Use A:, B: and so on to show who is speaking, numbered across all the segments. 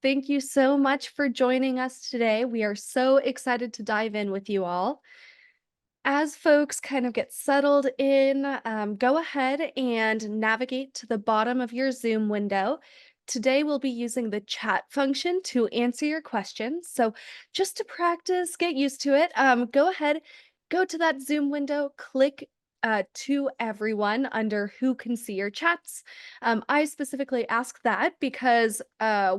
A: Thank you so much for joining us today. We are so excited to dive in with you all. As folks kind of get settled in, go ahead and navigate to the bottom of your Zoom window. Today, we'll be using the chat function to answer your questions. So, just to practice, get used to it. Go ahead, go to that Zoom window, click to everyone under who can see your chats. I specifically ask that because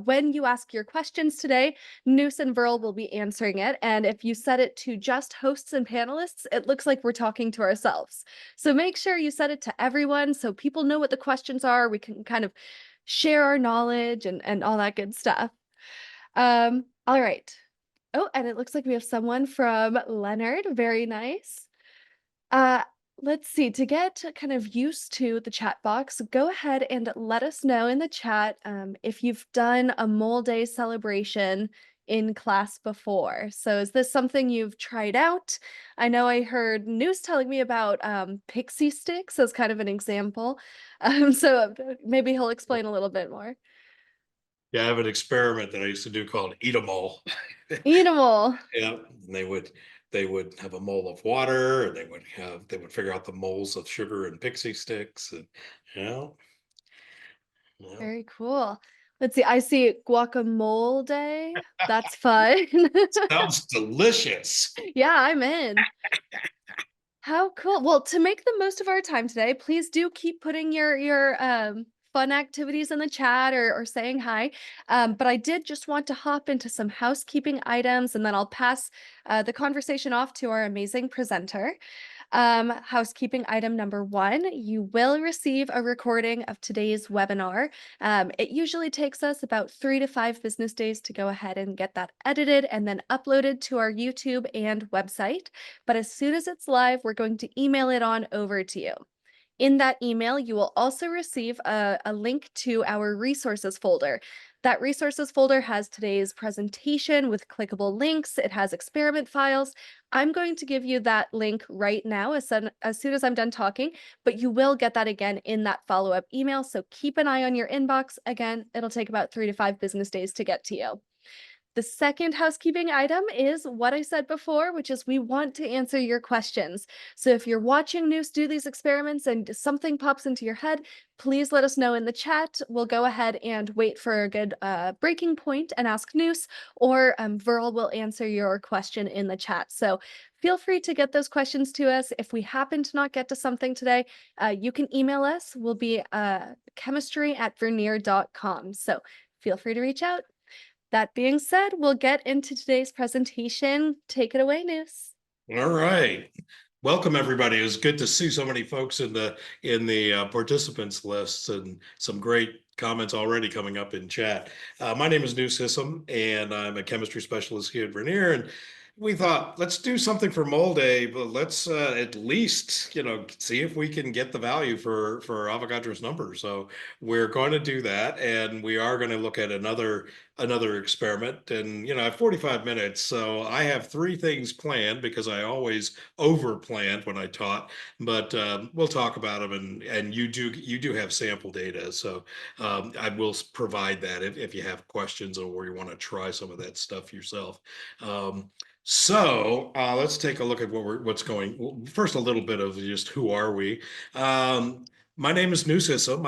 A: when you ask your questions today, Noose and Verl will be answering it. And if you set it to just hosts and panelists, it looks like we're talking to ourselves. So make sure you set it to everyone so people know what the questions are. We can kind of share our knowledge and all that good stuff. All right. Oh, and it looks like we have someone from Leonard. Very nice. Uh, let's see. To get kind of used to the chat box, go ahead and let us know in the chat if you've done a mole day celebration in class before. So is this something you've tried out? I know I heard News telling me about pixie sticks as kind of an example. Maybe he'll explain a little bit more.
B: Yeah, I have an experiment that I used to do called eat a mole.
A: Eat 'em all.
B: Yeah, and they would have a mole of water, and they would figure out the moles of sugar and pixie sticks, and you know, yeah,
A: Very cool. Let's see. I see guacamole day. That's fun.
B: sounds delicious.
A: Yeah, I'm in. How cool. Well, to make the most of our time today, please do keep putting your fun activities in the chat or saying hi. But I did just want to hop into some housekeeping items and then I'll pass the conversation off to our amazing presenter. Housekeeping item number one, you will receive a recording of today's webinar. It usually takes us about 3 to 5 business days to go ahead and get that edited and then uploaded to our YouTube and website. But as soon as it's live, we're going to email it on over to you. In that email, you will also receive a link to our resources folder. That resources folder has today's presentation with clickable links. It has experiment files. I'm going to give you that link right now as soon as I'm done talking, but you will get that again in that follow-up email. So keep an eye on your inbox. Again, it'll take about 3 to 5 business days to get to you. The second housekeeping item is what I said before, which is we want to answer your questions. So if you're watching Noose do these experiments and something pops into your head, please let us know in the chat. We'll go ahead and wait for a good breaking point and ask Noose, or Verl will answer your question in the chat. So feel free to get those questions to us. If we happen to not get to something today, you can email us. We'll be chemistry@vernier.com. So feel free to reach out. That being said, we'll get into today's presentation. Take it away, Noose.
B: All right, welcome everybody. It was good to see so many folks in the participants list, and some great comments already coming up in chat. My name is Nernst Hisim, and I'm a chemistry specialist here at Vernier. And we thought, let's do something for Mole Day, but let's at least, see if we can get the value for Avogadro's number. So we're going to do that, and we are going to look at another experiment. And I have 45 minutes, so I have three things planned because I always over planned when I taught. But we'll talk about them, and you do have sample data, so I will provide that if you have questions or you want to try some of that stuff yourself. So let's take a look at what's going. Well, first, a little bit of just who are we. My name is Nernst Hisim.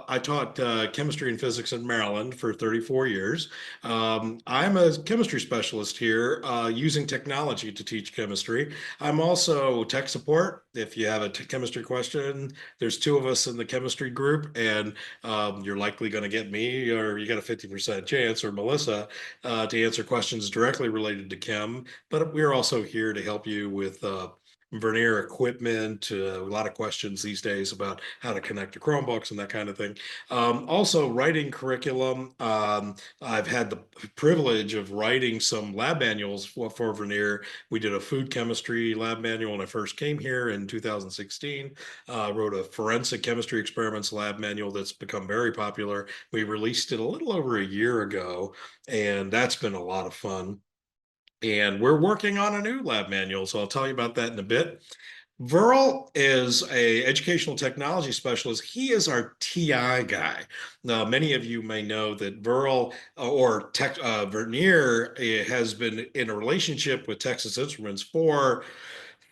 B: I taught chemistry and physics in Maryland for 34 years. I'm a chemistry specialist here, using technology to teach chemistry. I'm also tech support. If you have a chemistry question, there's two of us in the chemistry group, and you're likely going to get me, or you got a 50% chance, or Melissa, to answer questions directly related to chem. But we're also here to help you with Vernier equipment, a lot of questions these days about how to connect to Chromebooks and that kind of thing. Also, writing curriculum. I've had the privilege of writing some lab manuals for Vernier. We did a food chemistry lab manual when I first came here in 2016. Wrote a forensic chemistry experiments lab manual that's become very popular. We released it a little over a year ago, and that's been a lot of fun. And we're working on a new lab manual, so I'll tell you about that in a bit. Verl is a educational technology specialist. He is our TI guy. Now, many of you may know that Verl Vernier has been in a relationship with Texas Instruments for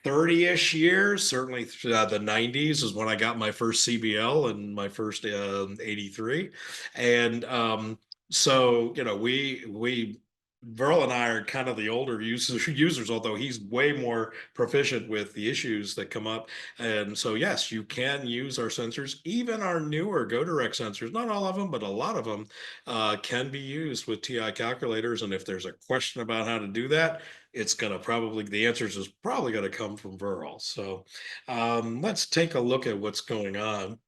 B: 30-ish years. Certainly the 90s is when I got my first CBL and my first 83. And so, we Verl and I are kind of the older users, although he's way more proficient with the issues that come up. And so, yes, you can use our sensors, even our newer GoDirect sensors. Not all of them, but a lot of them can be used with TI calculators. And if there's a question about how to do that, the answers is probably going to come from Verl. So let's take a look at what's going on.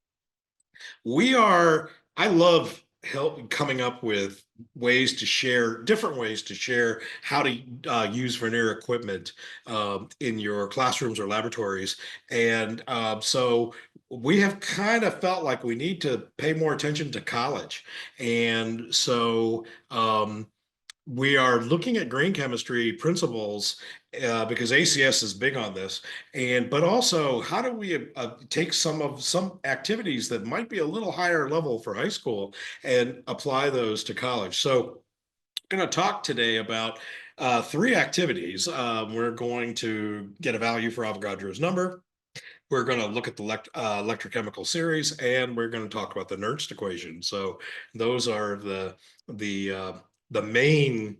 B: I love help coming up with different ways to share how to use Vernier equipment in your classrooms or laboratories. And so we have kind of felt like we need to pay more attention to college. And so we are looking at green chemistry principles because ACS is big on this, and but also how do we take some activities that might be a little higher level for high school and apply those to college. So I'm going to talk today about three activities. We're going to get a value for Avogadro's number. We're going to look at the electrochemical series, and we're going to talk about the Nernst equation. So those are the uh, the main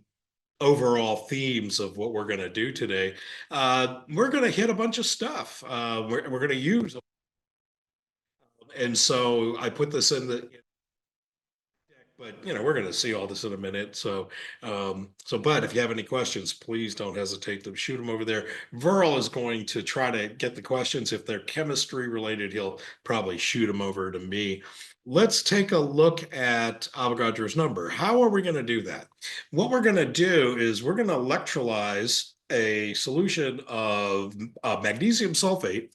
B: overall themes of what we're going to do today. We're going to hit a bunch of stuff. We're going to use, and so I put this in the but we're going to see all this in a minute. But if you have any questions, please don't hesitate to shoot them over there. Verl is going to try to get the questions. If they're chemistry related, he'll probably shoot them over to me. Let's take a look at Avogadro's number. How are we going to do that? What we're going to do is we're going to electrolyze a solution of magnesium sulfate.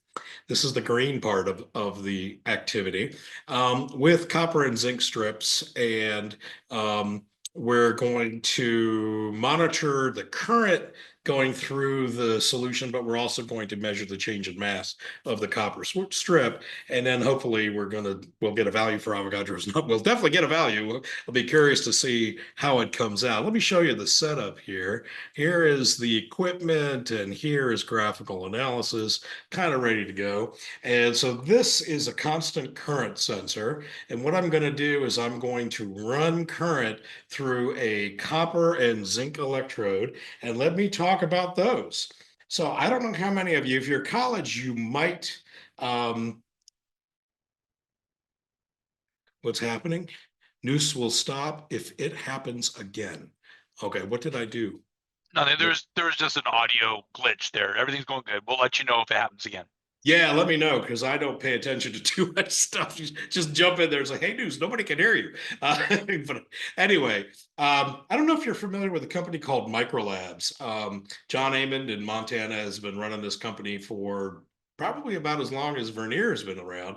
B: This is the green part of the activity with copper and zinc strips. And we're going to monitor the current going through the solution, but we're also going to measure the change in mass of the copper strip. And then hopefully we'll get a value for Avogadro's number. We'll definitely get a value. I'll be curious to see how it comes out. Let me show you the setup here. Here is the equipment, and here is graphical analysis, kind of ready to go. And so this is a constant current sensor. And what I'm going to do is I'm going to run current through a copper and zinc electrode. And let me talk about those. So I don't know how many of you, if you're college, you might, what's happening? Noose will stop if it happens again. Okay, what did I do?
C: No, there's just an audio glitch there. Everything's going good. We'll let you know if it happens again.
B: Yeah, let me know because I don't pay attention to too much stuff. You just jump in there and say, "Hey, news, nobody can hear you." But anyway, I don't know if you're familiar with a company called Microlabs. John Amond in Montana has been running this company for probably about as long as Vernier has been around.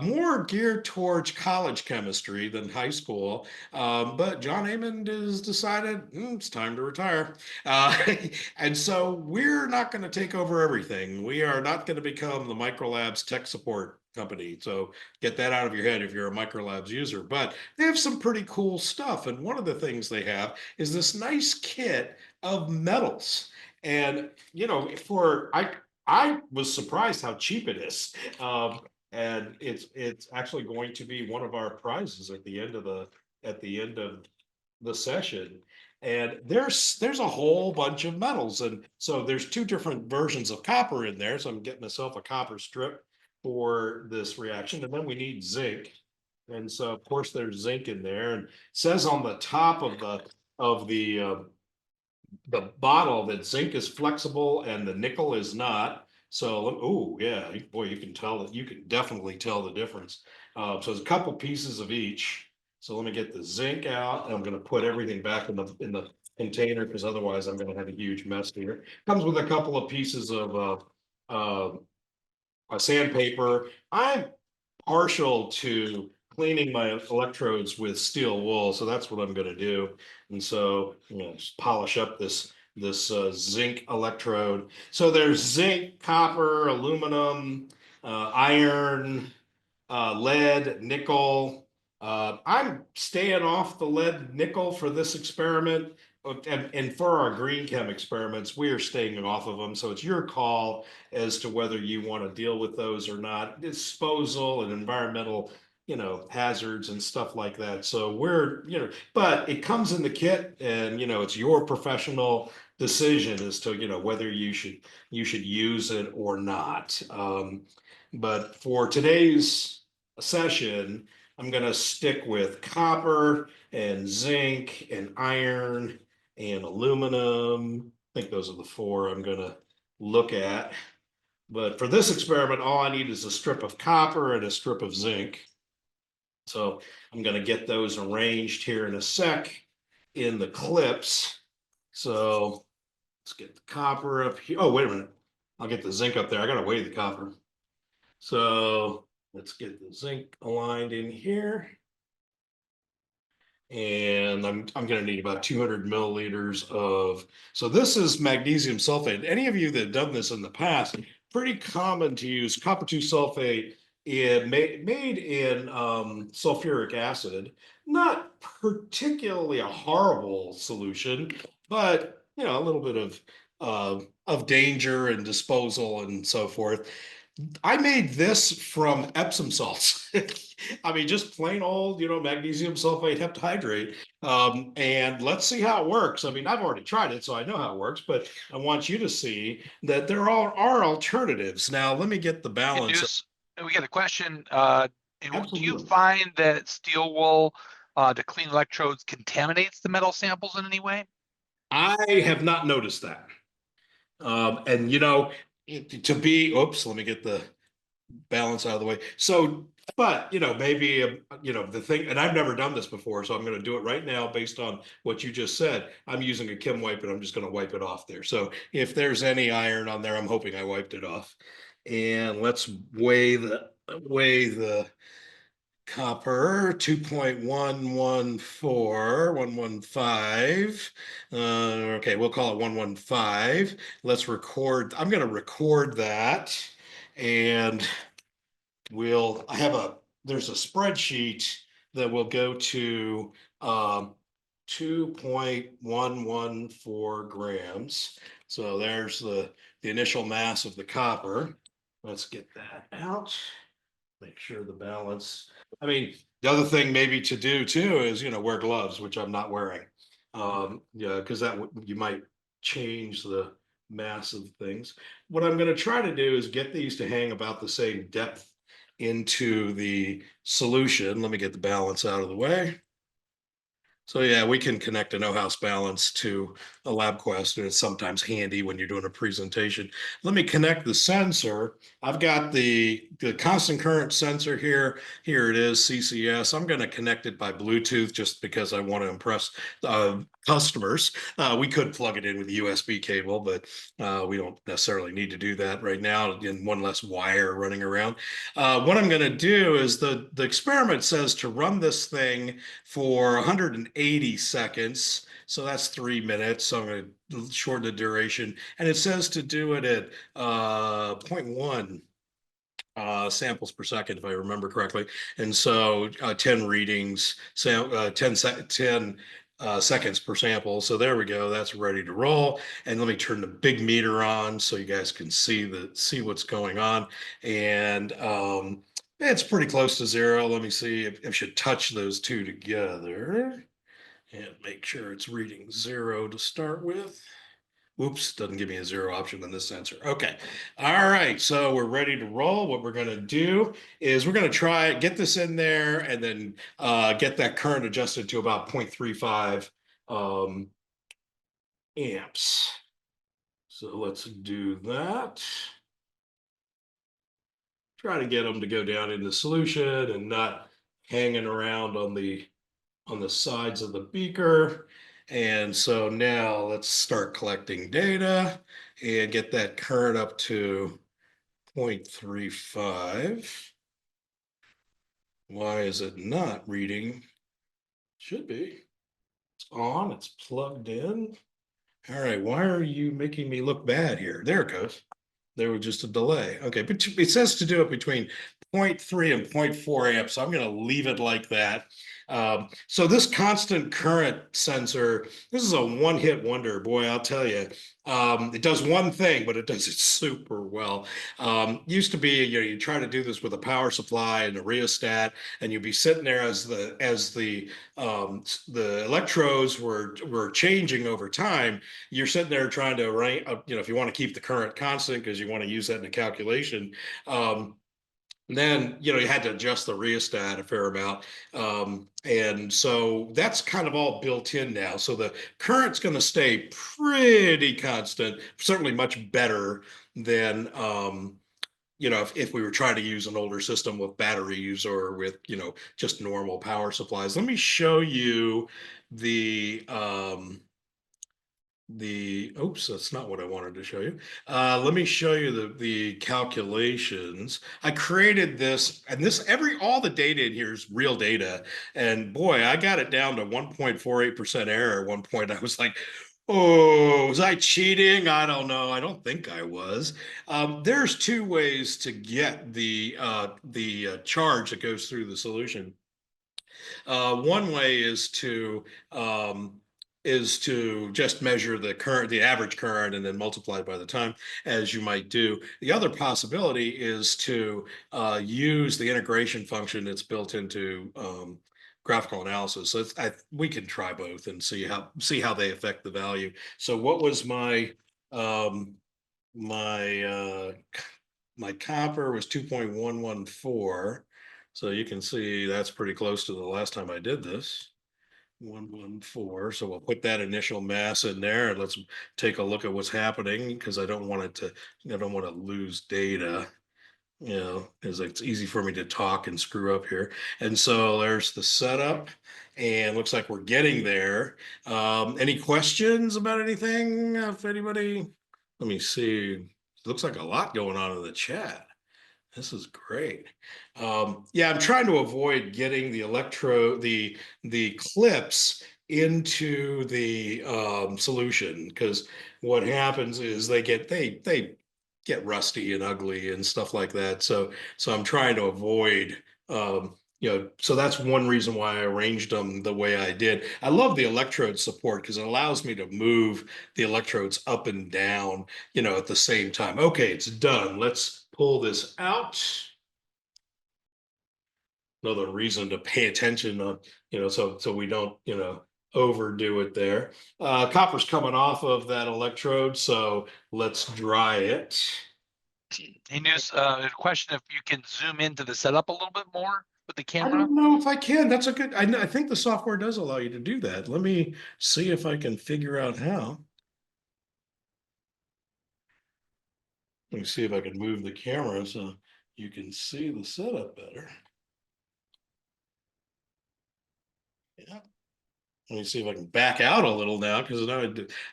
B: More geared towards college chemistry than high school. But John Amond has decided it's time to retire. Uh, and so we're not going to take over everything. We are not going to become the Microlabs tech support company. So get that out of your head if you're a Microlabs user. But they have some pretty cool stuff. And one of the things they have is this nice kit of metals. And I was surprised how cheap it is. And it's actually going to be one of our prizes at the end of the session. And there's a whole bunch of metals. And so there's two different versions of copper in there. So I'm getting myself a copper strip for this reaction. And then we need zinc. And so of course there's zinc in there. And it says on the top of the bottle that zinc is flexible and the nickel is not. So, oh yeah, boy, you can definitely tell the difference. So there's a couple pieces of each. So let me get the zinc out, and I'm going to put everything back in the container because otherwise I'm going to have a huge mess here. Comes with a couple of pieces of sandpaper. I'm partial to cleaning my electrodes with steel wool, so that's what I'm going to do. And so just polish up this zinc electrode. So there's zinc, copper, aluminum, iron, lead, nickel. I'm staying off the lead nickel for this experiment. And for our green chem experiments, we are staying off of them. So it's your call as to whether you want to deal with those or not. Disposal and environmental, hazards and stuff like that. So but it comes in the kit, and it's your professional decision as to whether you should use it or not. But for today's session, I'm going to stick with copper and zinc and iron and aluminum. I think those are the four I'm going to look at. But for this experiment, all I need is a strip of copper and a strip of zinc. So I'm going to get those arranged here in a sec in the clips. So let's get the copper up here. Oh, wait a minute. I'll get the zinc up there. I got to weigh the copper. So let's get the zinc aligned in here. And I'm going to need about 200 milliliters of, so this is magnesium sulfate. Any of you that have done this in the past, pretty common to use copper 2 sulfate made in sulfuric acid. Not particularly a horrible solution, but a little bit of danger and disposal and so forth. I made this from Epsom salts. I mean, just plain old, magnesium sulfate heptahydrate. And let's see how it works. I mean, I've already tried it, so I know how it works, but I want you to see that there are alternatives. Now, let me get the
C: Hey,
B: balance.
C: Deuce, we got a question. Do you
B: Absolutely.
C: find that steel wool to clean electrodes contaminates the metal samples in any way?
B: I have not noticed that. And oops, let me get the balance out of the way. So, but maybe the thing, and I've never done this before, so I'm going to do it right now based on what you just said. I'm using a Kim wipe, and I'm just going to wipe it off there. So if there's any iron on there, I'm hoping I wiped it off. And let's weigh the copper 2.114 okay, we'll call it 115. Let's record. I'm going to record that, and there's a spreadsheet that will go to 2.114 grams. So there's the initial mass of the copper. Let's get that out. Make sure the balance. I mean, the other thing maybe to do too is, wear gloves, which I'm not wearing. Yeah, because you might change the mass of things. What I'm going to try to do is get these to hang about the same depth into the solution. Let me get the balance out of the way. So yeah, we can connect a no-house balance to a LabQuest, and it's sometimes handy when you're doing a presentation. Let me connect the sensor. I've got the constant current sensor here. Here it is, CCS. I'm going to connect it by Bluetooth just because I want to impress customers. We could plug it in with a USB cable, but we don't necessarily need to do that right now, and one less wire running around. What I'm going to do is the experiment says to run this thing for 180 seconds. So that's 3 minutes. So I'm going to shorten the duration. And it says to do it at 0.1 samples per second, if I remember correctly. And so 10 readings, 10 seconds per sample. So there we go. That's ready to roll. And let me turn the big meter on so you guys can see what's going on. And it's pretty close to zero. Let me see if I should touch those two together and make sure it's reading zero to start with. Oops, doesn't give me a zero option on this sensor. Okay. All right. So we're ready to roll. What we're going to do is we're going to get this in there and then get that current adjusted to about 0.35 amps. So let's do that. Try to get them to go down in the solution and not hanging around on the sides of the beaker. And so now let's start collecting data and get that current up to 0.35. Why is it not reading? Should be. It's on, it's plugged in. All right, why are you making me look bad here? There it goes. There was just a delay. Okay, but it says to do it between 0.3 and 0.4 amps. So I'm going to leave it like that. So this constant current sensor, this is a one-hit wonder. Boy, I'll tell you. It does one thing, but it does it super well. Used to be, you try to do this with a power supply and a rheostat, and you'd be sitting there as the electrodes were changing over time. You're sitting there trying to rank, if you want to keep the current constant because you want to use that in a calculation. Then you had to adjust the rheostat a fair amount, and so that's kind of all built in now. So the current's going to stay pretty constant, certainly much better than if we were trying to use an older system with batteries or with just normal power supplies. Let me show you the oops, that's not what I wanted to show you. Let me show you the calculations. I created this, and all the data in here is real data. And boy, I got it down to 1.48% error at one point. I was like, oh, was I cheating? I don't know. I don't think I was. There's two ways to get the charge that goes through the solution. One way is to just measure the current, the average current, and then multiply it by the time, as you might do. The other possibility is to use the integration function that's built into graphical analysis. So we can try both and see how they affect the value. So what was um, my my copper was 2.114. So you can see that's pretty close to the last time I did this. 114. So we'll put that initial mass in there and let's take a look at what's happening because I don't want to lose data, because it's easy for me to talk and screw up here. And so there's the setup and looks like we're getting there. Any questions about anything? If anybody, let me see. Looks like a lot going on in the chat. This is great. Yeah, I'm trying to avoid getting the clips into the solution because what happens is they get rusty and ugly and stuff like that. So I'm trying to avoid so that's one reason why I arranged them the way I did. I love the electrode support because it allows me to move the electrodes up and down, at the same time. Okay, it's done. Let's pull this out. Another reason to pay attention on, so we don't, overdo it there. Copper's coming off of that electrode, so let's dry it.
C: Hey, News, a question if you can zoom into the setup a little bit more with the
B: I
C: camera.
B: don't know if I can. That's a good, I think the software does allow you to do that. Let me see if I can figure out how. Let me see if I can move the camera so you can see the setup better. Yeah. Let me see if I can back out a little now because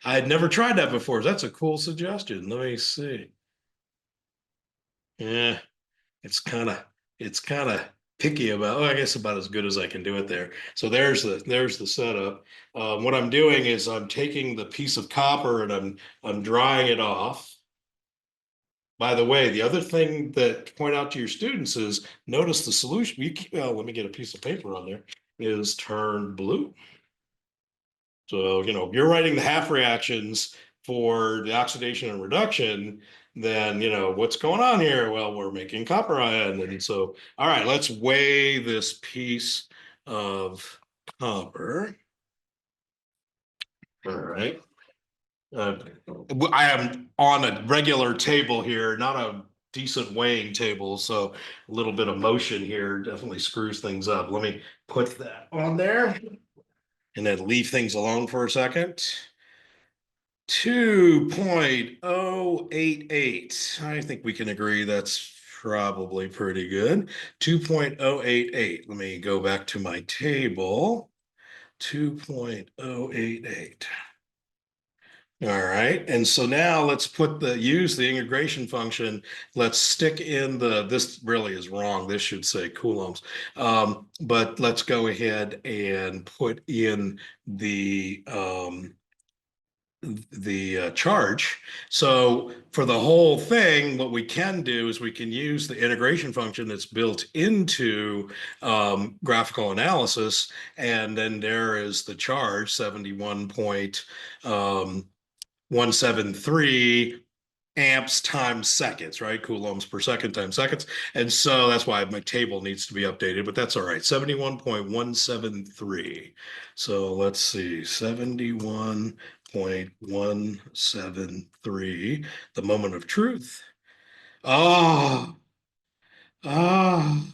B: I had never tried that before. That's a cool suggestion. Let me see. Yeah, it's kind of picky about. I guess about as good as I can do it there. So there's the setup. What I'm doing is I'm taking the piece of copper and I'm drying it off. By the way, the other thing that to point out to your students is notice the solution. Let me get a piece of paper on there. Is turned blue. So, if you're writing the half reactions for the oxidation and reduction, then, what's going on here? Well, we're making copper ion. And so, all right, let's weigh this piece of copper. All right. I am on a regular table here, not a decent weighing table. So a little bit of motion here definitely screws things up. Let me put that on there and then leave things alone for a second. 2.088. I think we can agree that's probably pretty good. 2.088. Let me go back to my table. 2.088. All right. And so now let's use the integration function. Let's stick in this really is wrong. This should say coulombs. But let's go ahead and put in the charge. So for the whole thing, what we can do is we can use the integration function that's built into graphical analysis, and then there is the charge 71.173 amps times seconds, right? Coulombs per second times seconds. And so that's why my table needs to be updated, but that's all right. 71.173. So let's see, 71.173, the moment of truth. Oh, oh.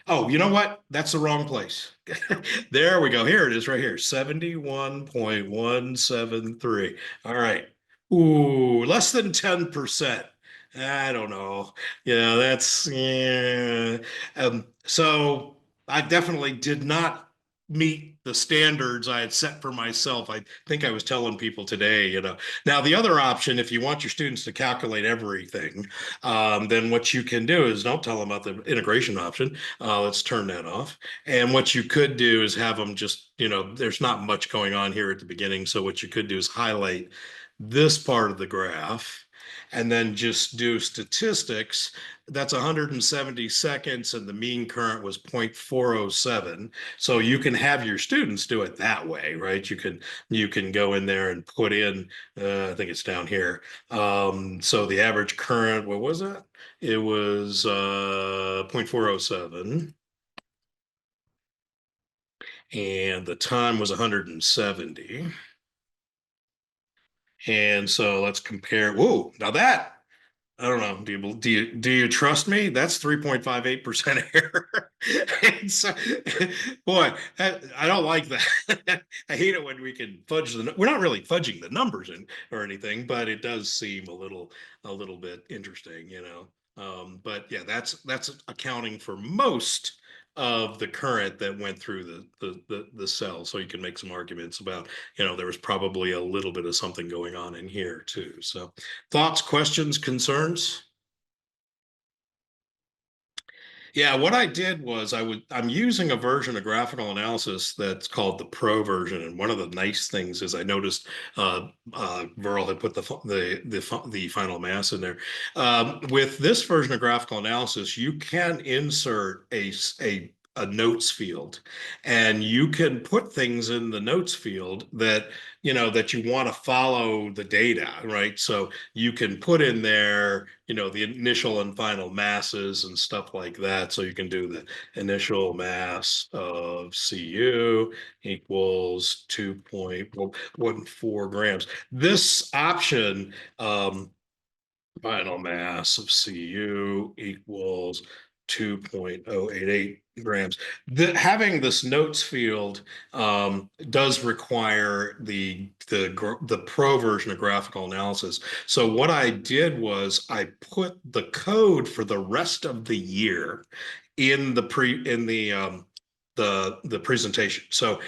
B: Oh, you know what? That's the wrong place. There we go. Here it is right here. 71.173. All right. Ooh, less than 10%. I don't know. Yeah, that's yeah. So I definitely did not meet the standards I had set for myself. I think I was telling people today, Now the other option, if you want your students to calculate everything, then what you can do is don't tell them about the integration option. Let's turn that off. And what you could do is have them just, there's not much going on here at the beginning. So what you could do is highlight this part of the graph and then just do statistics. That's 170 seconds and the mean current was 0.407. So you can have your students do it that way, right? You can go in there and put in, I think it's down here. So the average current, what was that? It was 0.407 and the time was 170. And so let's compare. Whoa, now that I don't know. Do you trust me? That's 3.58% error. And so, boy, I don't like that. I hate it when we can fudge we're not really fudging the numbers or anything, but it does seem a little bit interesting. But yeah, that's accounting for most of the current that went through the cell. So you can make some arguments about, there was probably a little bit of something going on in here too. So thoughts, questions, concerns? Yeah, what I did was I'm using a version of graphical analysis that's called the Pro version, and one of the nice things is I noticed Verl had put the final mass in there. With this version of graphical analysis, you can insert a notes field, and you can put things in the notes field that you want to follow the data, right? So you can put in there, the initial and final masses and stuff like that. So you can do the initial mass of Cu equals 2.14 grams. This option, final mass of Cu equals 2.088 grams. Having this notes field does require the pro version of graphical analysis. So what I did was I put the code for the rest of the year in the presentation. So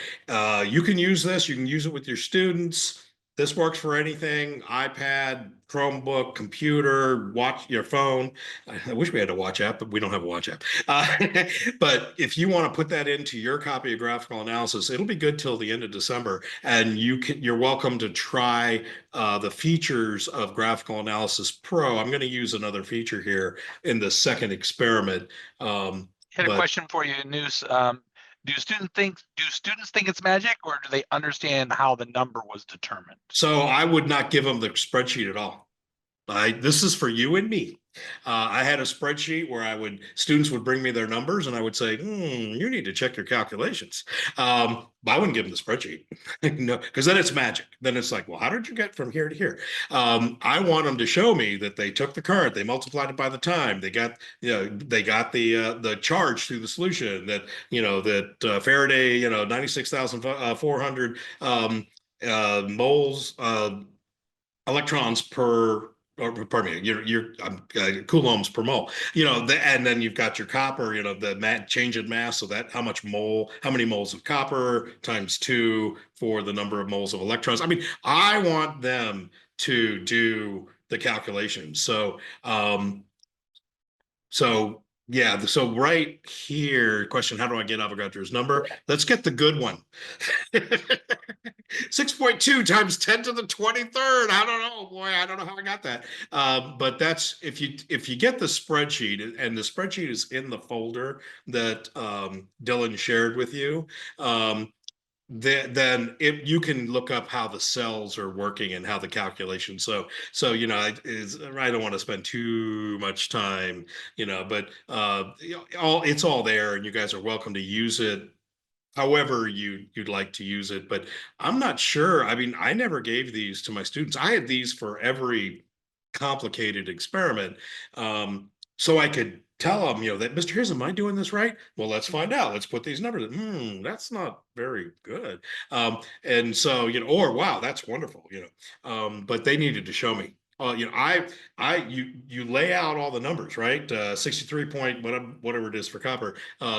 B: you can use this. You can use it with your students. This works for anything: iPad, Chromebook, computer, watch your phone. I wish we had a watch app, but we don't have a watch app. But if you want to put that into your copy of graphical analysis, it'll be good till the end of December. And you're welcome to try the features of graphical analysis pro. I'm going to use another feature here in the second experiment.
C: I had a
B: But
C: question for you, Noose. Do students think it's magic, or do they understand how the number was determined?
B: so I would not give them the spreadsheet at all. This is for you and me. I had a spreadsheet where students would bring me their numbers and I would say, you need to check your calculations. But I wouldn't give them the spreadsheet. No, because then it's magic. Then it's like, well, how did you get from here to here? I want them to show me that they took the current, they multiplied it by the time, they got the charge through the solution, that Faraday, 96,400 moles, electrons per, or pardon me, coulombs per mole. And then you've got your copper, the change in mass. So that how many moles of copper times 2 for the number of moles of electrons. I mean, I want them to do the calculation. So Yeah, so right here, question, how do I get Avogadro's number? Let's get the good one. 6.2 times 10 to the 23rd. I don't know, boy, I don't know how I got that. But that's if you get the spreadsheet, and the spreadsheet is in the folder that Dylan shared with you. Then you can look up how the cells are working and how the calculation. So I don't want to spend too much time, but it's all there, and you guys are welcome to use it however you'd like to use it. But I'm not sure. I mean, I never gave these to my students. I had these for every complicated experiment. So I could tell them, that Mr. Hiss, am I doing this right? Well, let's find out. Let's put these numbers in. That's not very good. And so, or wow, that's wonderful, but they needed to show me. You lay out all the numbers, right? 63 point, whatever it is for copper,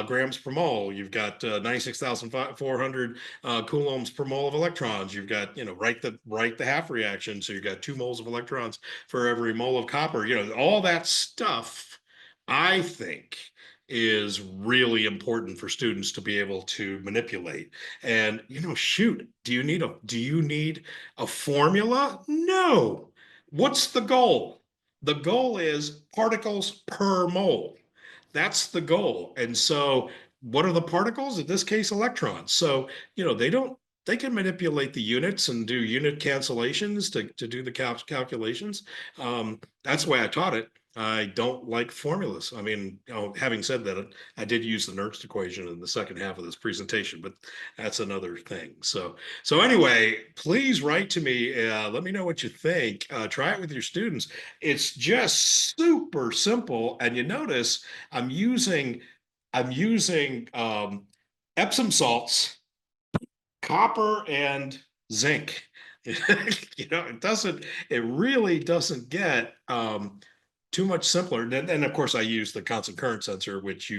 B: grams per mole. You've got 96,400 coulombs per mole of electrons. You've got, write the half reaction. So you've got 2 moles of electrons for every mole of copper. All that stuff, I think, is really important for students to be able to manipulate. And shoot, do you need a formula? No. What's the goal? The goal is particles per mole. That's the goal. And so what are the particles? In this case, electrons. So, they can manipulate the units and do unit cancellations to do the calculations. That's the way I taught it. I don't like formulas. I mean, having said that, I did use the Nernst equation in the second half of this presentation, but that's another thing. So anyway, please write to me. Let me know what you think. Try it with your students. It's just super simple, and you notice I'm using Epsom salts, copper, and zinc. It really doesn't get too much simpler. And of course, I use the constant current sensor, which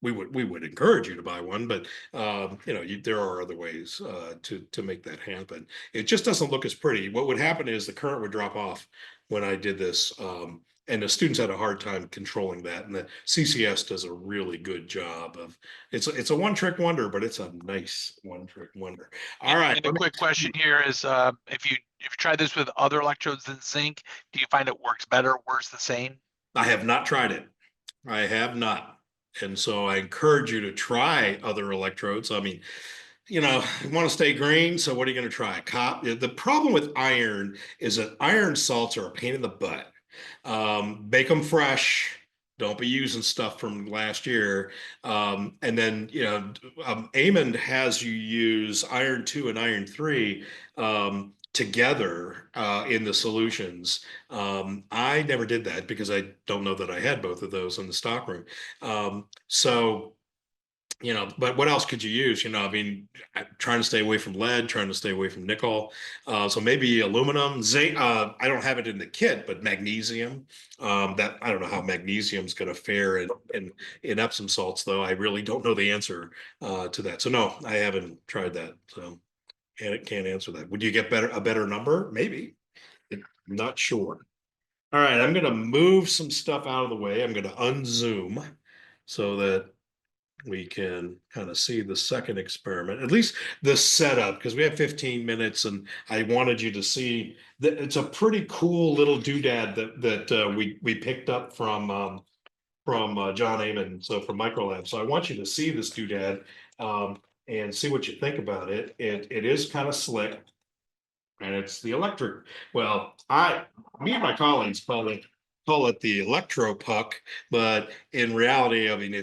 B: we would encourage you to buy one, but there are other ways to make that happen. It just doesn't look as pretty. What would happen is the current would drop off when I did this. And the students had a hard time controlling that. And the CCS does a really good job of it's a one-trick wonder, but it's a nice one-trick wonder. All right.
C: And a quick question here is, if you try this with other electrodes than zinc, do you find it works better, worse, the same?
B: I have not tried it. I have not. And so I encourage you to try other electrodes. I mean, you want to stay green. So what are you going to try? The problem with iron is that iron salts are a pain in the butt. Bake them fresh. Don't be using stuff from last year. And then, Amond has you use iron 2 and iron 3 together in the solutions. I never did that because I don't know that I had both of those in the stockroom. So but what else could you use? I mean, I'm trying to stay away from lead, trying to stay away from nickel. So maybe aluminum, zinc. I don't have it in the kit, but magnesium. That I don't know how magnesium's going to fare in Epsom salts, though. I really don't know the answer to that. So no, I haven't tried that. So can't answer that. Would you get a better number? Maybe. I'm not sure. All right, I'm going to move some stuff out of the way. I'm going to unzoom so that we can kind of see the second experiment, at least the setup, because we have 15 minutes and I wanted you to see that it's a pretty cool little doodad that we picked up from John Amon, so from Microlab. So I want you to see this doodad and see what you think about it. It is kind of slick, and it's the electric. Well, me and my colleagues call it the electro puck, but in reality, I mean,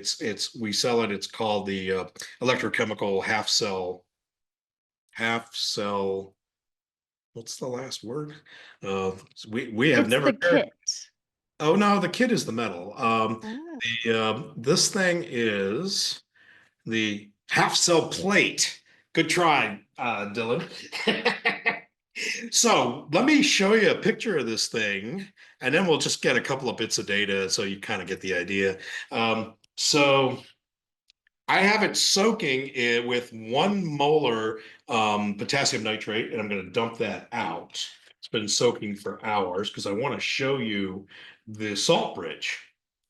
B: we sell it. It's called the electrochemical half cell. What's the last word? We have
A: It's
B: never
A: the
B: heard.
A: kit.
B: Oh no, the kit is the metal.
A: Ah.
B: This thing is the half cell plate. Good try, Dylan. So let me show you a picture of this thing, and then we'll just get a couple of bits of data so you kind of get the idea. So I have it soaking it with 1 molar potassium nitrate, and I'm going to dump that out. It's been soaking for hours because I want to show you the salt bridge.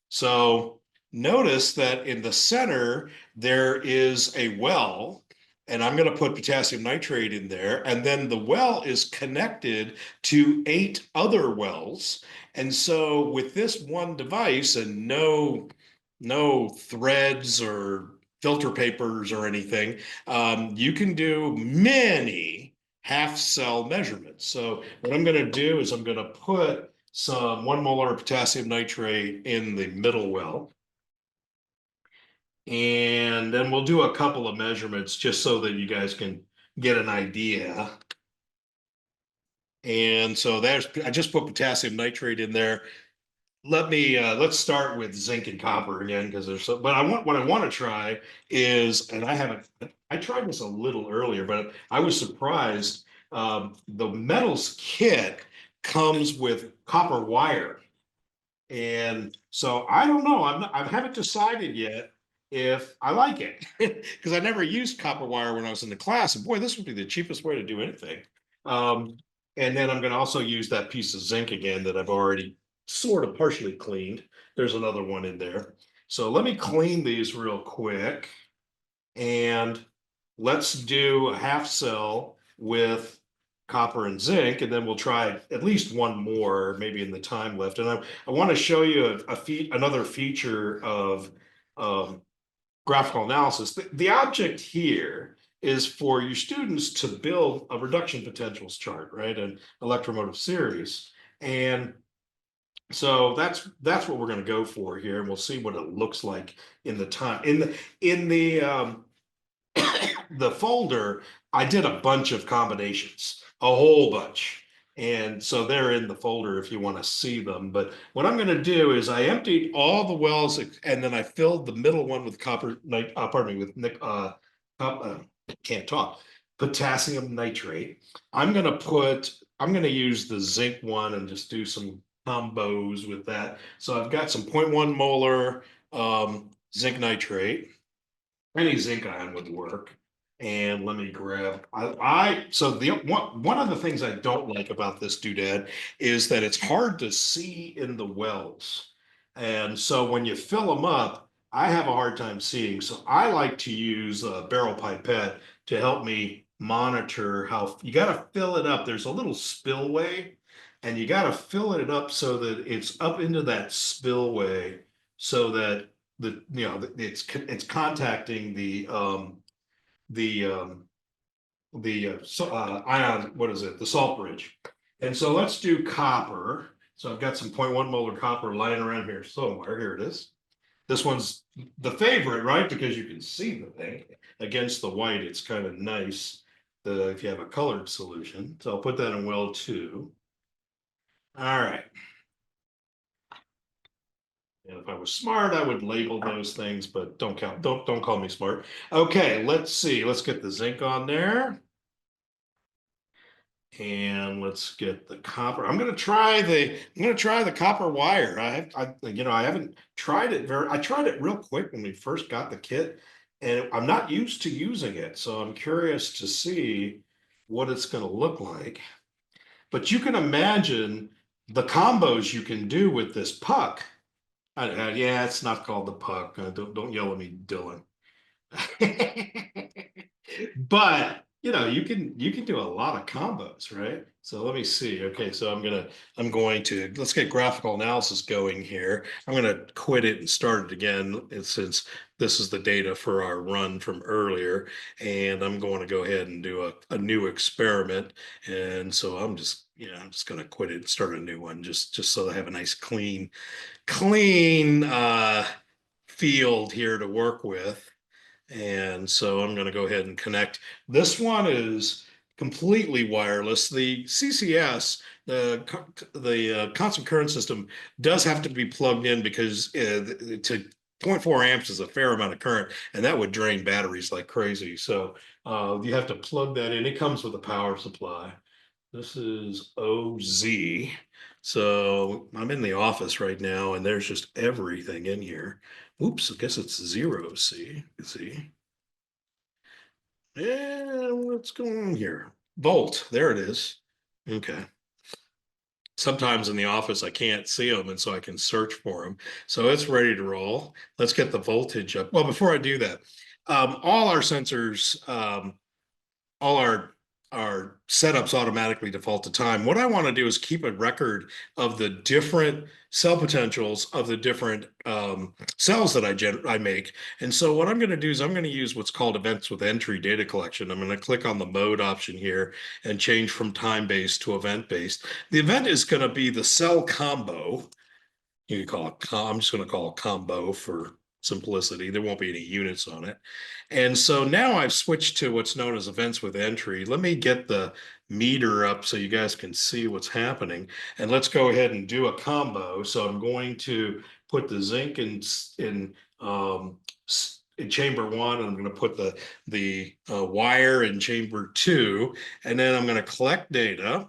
B: So notice that in the center, there is a well, and I'm going to put potassium nitrate in there. And then the well is connected to 8 other wells. And so with this one device and no threads or filter papers or anything, you can do many half cell measurements. So what I'm going to do is I'm going to put some 1 molar potassium nitrate in the middle well. And then we'll do a couple of measurements just so that you guys can get an idea. And so I just put potassium nitrate in there. Let's start with zinc and copper again, because what I want to try is, and I tried this a little earlier, but I was surprised. The metals kit comes with copper wire. And so I don't know. I haven't decided yet if I like it, because I never used copper wire when I was in the class. And boy, this would be the cheapest way to do anything. Um, and then I'm going to also use that piece of zinc again that I've already sort of partially cleaned. There's another one in there. So let me clean these real quick. And let's do a half cell with copper and zinc, and then we'll try at least one more, maybe in the time left. And I want to show you another feature of graphical analysis. The object here is for your students to build a reduction potentials chart, right? An electromotive series. And so that's what we're going to go for here, and we'll see what it looks like in the time in the folder. I did a bunch of combinations, a whole bunch. And so they're in the folder if you want to see them. But what I'm going to do is I emptied all the wells and then I filled the middle one with can't talk, potassium nitrate. I'm going to use the zinc one and just do some combos with that. So I've got some 0.1 molar zinc nitrate. Any zinc ion would work. And let me grab, so one of the things I don't like about this doodad is that it's hard to see in the wells. And so when you fill them up, I have a hard time seeing. So I like to use a barrel pipette to help me monitor how you got to fill it up. There's a little spillway, and you got to fill it up so that it's up into that spillway so that it's contacting the ion, what is it, the salt bridge. And so let's do copper. So I've got some 0.1 molar copper lying around here somewhere. Here it is. This one's the favorite, right? Because you can see the thing against the white. It's kind of nice if you have a colored solution. So I'll put that in well 2. All right. And if I was smart, I would label those things, but don't call me smart. Okay, let's see. Let's get the zinc on there. And let's get the copper. I'm gonna try the copper wire. I haven't tried it I tried it real quick when we first got the kit, and I'm not used to using it. So I'm curious to see what it's gonna look like. But you can imagine the combos you can do with this puck. Yeah, it's not called the puck. Don't yell at me, Dylan. But you can do a lot of combos, right? So let me see. Okay, so I'm going to let's get graphical analysis going here. I'm going to quit it and start it again since this is the data for our run from earlier, and I'm going to go ahead and do a new experiment. And so I'm just going to quit it and start a new one just so I have a nice clean field here to work with. And so I'm going to go ahead and connect. This one is completely wireless. The CCS, the constant current system, does have to be plugged in because to 0.4 amps is a fair amount of current, and that would drain batteries like crazy. So you have to plug that in. It comes with a power supply. This is OZ. So I'm in the office right now, and there's just everything in here. Oops, I guess it's 0C. See. And what's going on here? Volt, there it is. Okay. sometimes in the office I can't see them, and so I can search for them. So it's ready to roll. Let's get the voltage up. Well, before I do that, all our sensors, all our setups automatically default to time. What I want to do is keep a record of the different cell potentials of the different cells that I make. And so what I'm going to do is I'm going to use what's called events with entry data collection. I'm going to click on the mode option here and change from time-based to event-based. The event is going to be the cell combo. You can call it, I'm just going to call it combo for simplicity. There won't be any units on it. And so now I've switched to what's known as events with entry. Let me get the meter up so you guys can see what's happening. And let's go ahead and do a combo. So I'm going to put the zinc in chamber 1, and I'm going to put the wire in chamber 2, and then I'm going to collect data.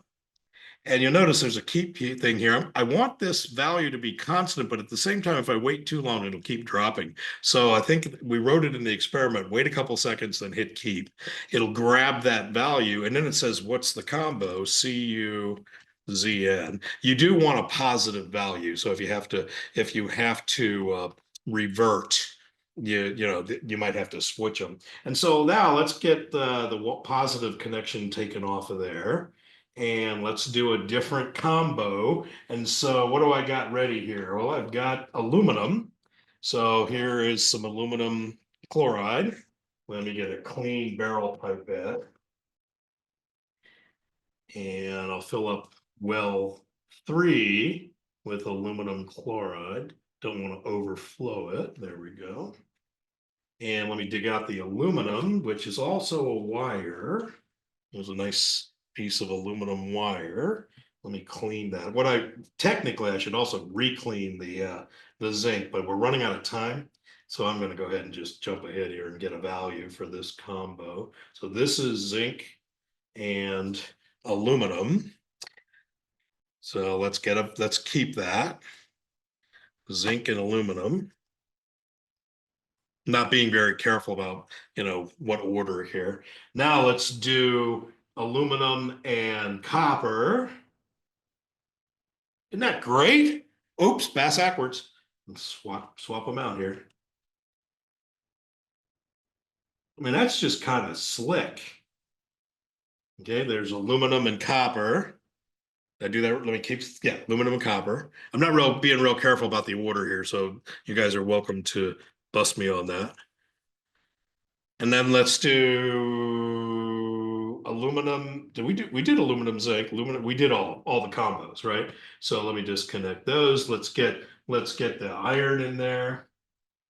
B: And you'll notice there's a keep thing here. I want this value to be constant, but at the same time, if I wait too long, it'll keep dropping. So I think we wrote it in the experiment, wait a couple seconds, then hit keep. It'll grab that value, and then it says, what's the combo? CUZN. You do want a positive value. So if you have to revert, you might have to switch them. And so now let's get the positive connection taken off of there. And let's do a different combo. And so what do I got ready here? Well, I've got aluminum. So here is some aluminum chloride. Let me get a clean barrel pipette. And I'll fill up well 3 with aluminum chloride. Don't want to overflow it. There we go. And let me dig out the aluminum, which is also a wire. There's a nice piece of aluminum wire. Let me clean that. Technically I should also re-clean the zinc, but we're running out of time. So I'm going to go ahead and just jump ahead here and get a value for this combo. So this is zinc and aluminum. So let's keep that. Zinc and aluminum. Not being very careful about, what order here. Now let's do aluminum and copper. Isn't that great? Oops, bass backwards. Let's swap them out here. I mean, that's just kind of slick. Okay, there's aluminum and copper. Did I do that? Let me aluminum and copper. I'm not being real careful about the order here, so you guys are welcome to bust me on that. And then let's do aluminum. We did aluminum, zinc, aluminum. We did all the combos, right? So let me disconnect those. Let's get the iron in there.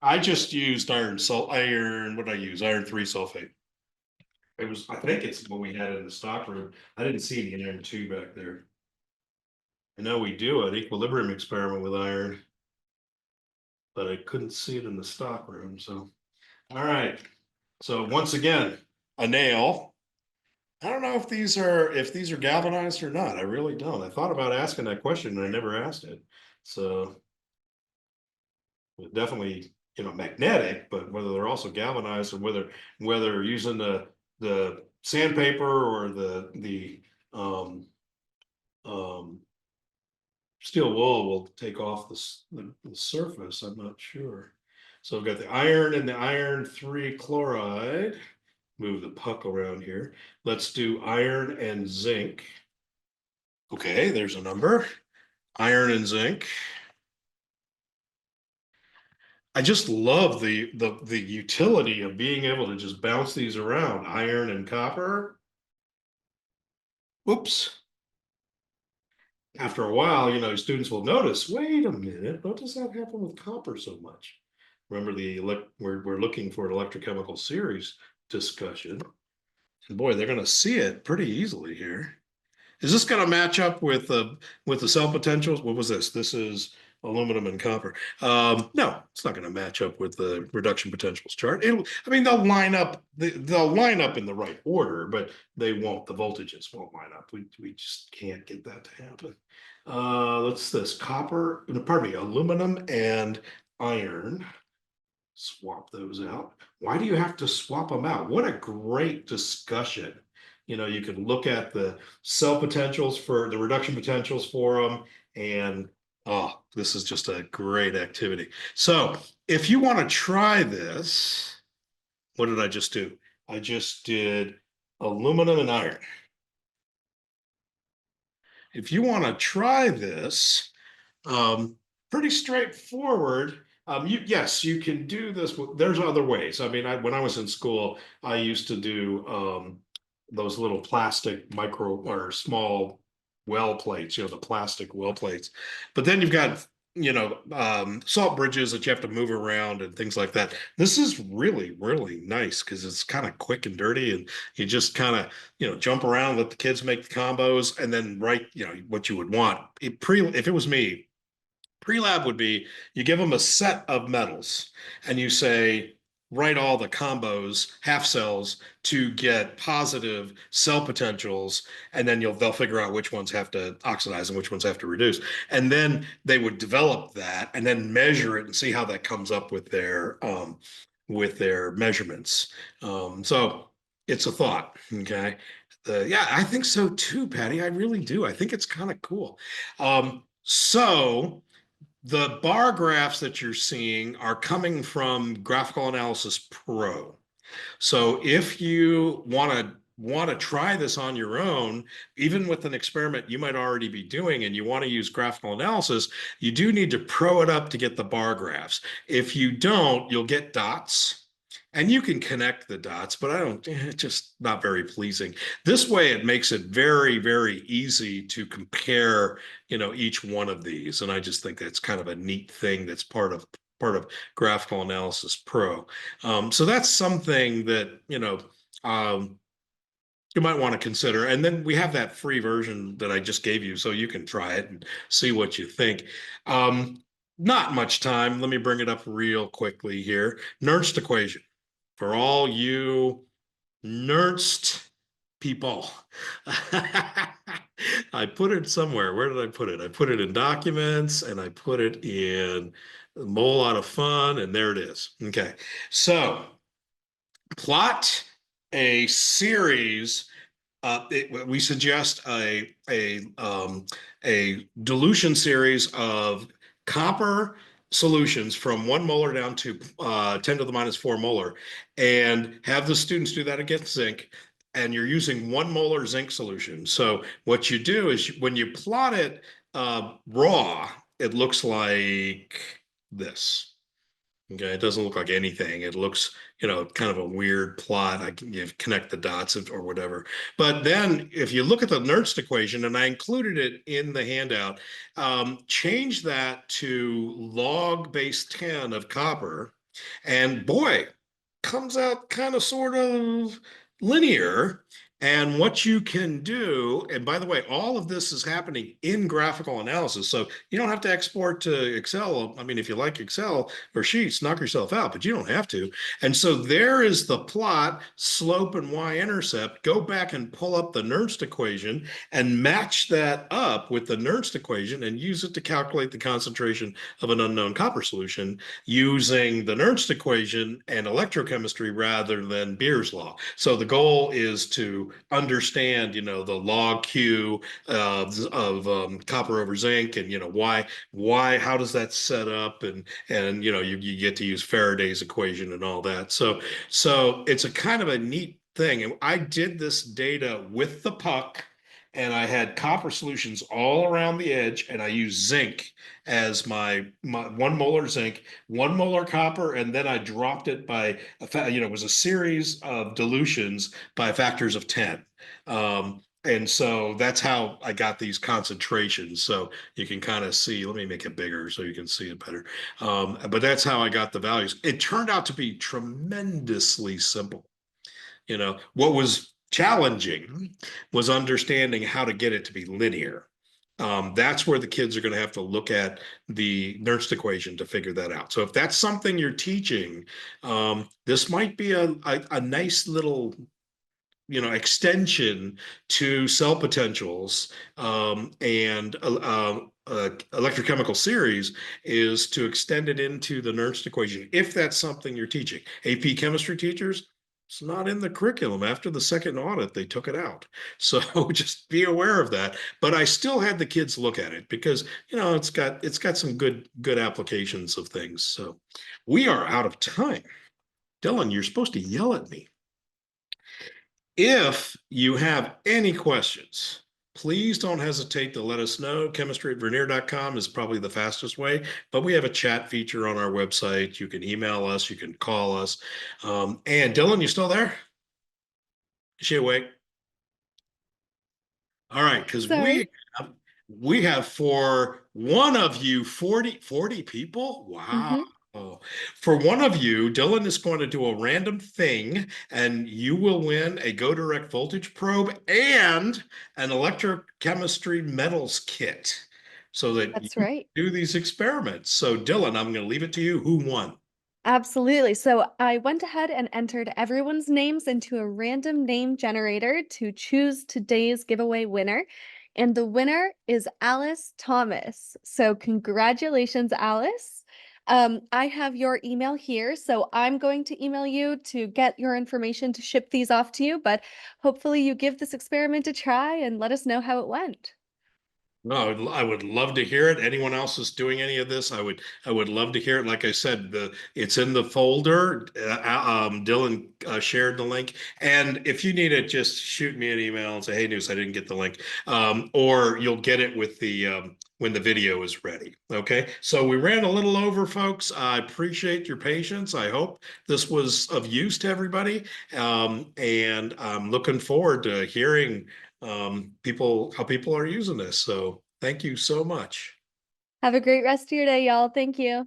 B: I just used iron. What did I use? Iron 3 sulfate. I think it's what we had in the stock room. I didn't see any iron 2 back there. I know we do an equilibrium experiment with iron, but I couldn't see it in the stock room. So, all right. So once again, a nail. I don't know if these are galvanized or not. I really don't. I thought about asking that question and I never asked it. So definitely, magnetic, but whether they're also galvanized or whether using the sandpaper or the steel wool will take off the surface, I'm not sure. So I've got the iron and the iron 3 chloride. Move the puck around here. Let's do iron and zinc. Okay, there's a number. Iron and zinc. I just love the utility of being able to just bounce these around. Iron and copper. Oops. After a while, students will notice, wait a minute, what does that happen with copper so much? Remember we're looking for an electrochemical series discussion. And boy, they're going to see it pretty easily here. Is this going to match up with the cell potentials? What was this? This is aluminum and copper. No, it's not going to match up with the reduction potentials chart. They'll line up. They'll line up in the right order, but they won't. The voltages won't line up. We just can't get that to happen. Aluminum and iron. Swap those out. Why do you have to swap them out? What a great discussion. You can look at the cell potentials for the reduction potentials for them. And oh, this is just a great activity. So if you want to try this, what did I just do? I just did aluminum and iron. If you want to try this, pretty straightforward. Yes, you can do this. There's other ways. I mean, when I was in school, I used to do those little plastic micro or small well plates, the plastic well plates. But then you've got, salt bridges that you have to move around and things like that. This is really, really nice because it's kind of quick and dirty, and you just kind of, jump around, let the kids make the combos, and then write, what you would want. If it was me, pre-lab would be you give them a set of metals and you say, write all the combos, half cells to get positive cell potentials, and then they'll figure out which ones have to oxidize and which ones have to reduce. And then they would develop that and then measure it and see how that comes up with their measurements. So it's a thought. Okay. Yeah, I think so too, Patty. I really do. I think it's kind of cool. So the bar graphs that you're seeing are coming from Graphical Analysis Pro. So if you want to try this on your own, even with an experiment you might already be doing, and you want to use graphical analysis, you do need to pro it up to get the bar graphs. If you don't, you'll get dots. And you can connect the dots, but it's just not very pleasing. This way, it makes it very, very easy to compare, each one of these. And I just think that's kind of a neat thing that's part of Graphical Analysis Pro. So that's something that, you might want to consider. And then we have that free version that I just gave you, so you can try it and see what you think. Not much time. Let me bring it up real quickly here. Nernst equation. For all you Nernst people. I put it somewhere. Where did I put it? I put it in documents, and I put it in Mole Out of Fun, and there it is. Okay. So plot a series. We suggest a dilution series of copper solutions from 1 molar down to 10 to the minus 4 molar, and have the students do that against zinc. And you're using 1 molar zinc solution. So what you do is when you plot it raw, it looks like this. Okay, it doesn't look like anything. It looks, kind of a weird plot. You connect the dots or whatever. But then if you look at the Nernst equation, and I included it in the handout, change that to log base 10 of copper, and boy, comes out kind of sort of linear. And what you can do, and by the way, all of this is happening in graphical analysis. So you don't have to export to Excel. I mean, if you like Excel or Sheets, knock yourself out, but you don't have to. And so there is the plot, slope and y-intercept. Go back and pull up the Nernst equation and match that up with the Nernst equation and use it to calculate the concentration of an unknown copper solution using the Nernst equation and electrochemistry rather than Beer's law. So the goal is to understand, the log Q of copper over zinc, and how does that set up, and you get to use Faraday's equation and all that. So it's a kind of a neat thing. And I did this data with the puck, and I had copper solutions all around the edge, and I used zinc as my 1 molar zinc, 1 molar copper, and then I dropped it by, it was a series of dilutions by factors of 10. And so that's how I got these concentrations. So you can kind of see, let me make it bigger so you can see it better. But that's how I got the values. It turned out to be tremendously simple. What was challenging was understanding how to get it to be linear. That's where the kids are going to have to look at the Nernst equation to figure that out. So if that's something you're teaching, this might be a nice little extension to cell potentials, and electrochemical series is to extend it into the Nernst equation if that's something you're teaching. AP chemistry teachers, It's not in the curriculum. After the second audit, they took it out. So just be aware of that. But I still had the kids look at it because, it's got some good applications of things. So we are out of time. Dylan, you're supposed to yell at me. If you have any questions, please don't hesitate to let us know. Chemistry@Vernier.com is probably the fastest way, but we have a chat feature on our website. You can email us, you can call us. And Dylan, you still there? Is she awake? All right, because
A: Sorry.
B: we have for one of you 40 people. Wow.
A: Mhm.
B: For one of you, Dylan is going to do a random thing, and you will win a Go Direct voltage probe and an electrochemistry metals kit so that you
A: That's right.
B: do these experiments. So, Dylan, I'm going to leave it to you. Who won?
A: Absolutely. So I went ahead and entered everyone's names into a random name generator to choose today's giveaway winner. And the winner is Alice Thomas. So congratulations, Alice. I have your email here, so I'm going to email you to get your information to ship these off to you. But hopefully, you give this experiment a try and let us know how it went.
B: No, I would love to hear it. Anyone else is doing any of this, I would love to hear it. Like I said, it's in the folder. Dylan shared the link, and if you need it, just shoot me an email and say, "Hey, News, I didn't get the link," or you'll get it with the when the video is ready. Okay, so we ran a little over, folks. I appreciate your patience. I hope this was of use to everybody, and I'm looking forward to hearing how people are using this. So thank you so much.
A: Have a great rest of your day, y'all. Thank you.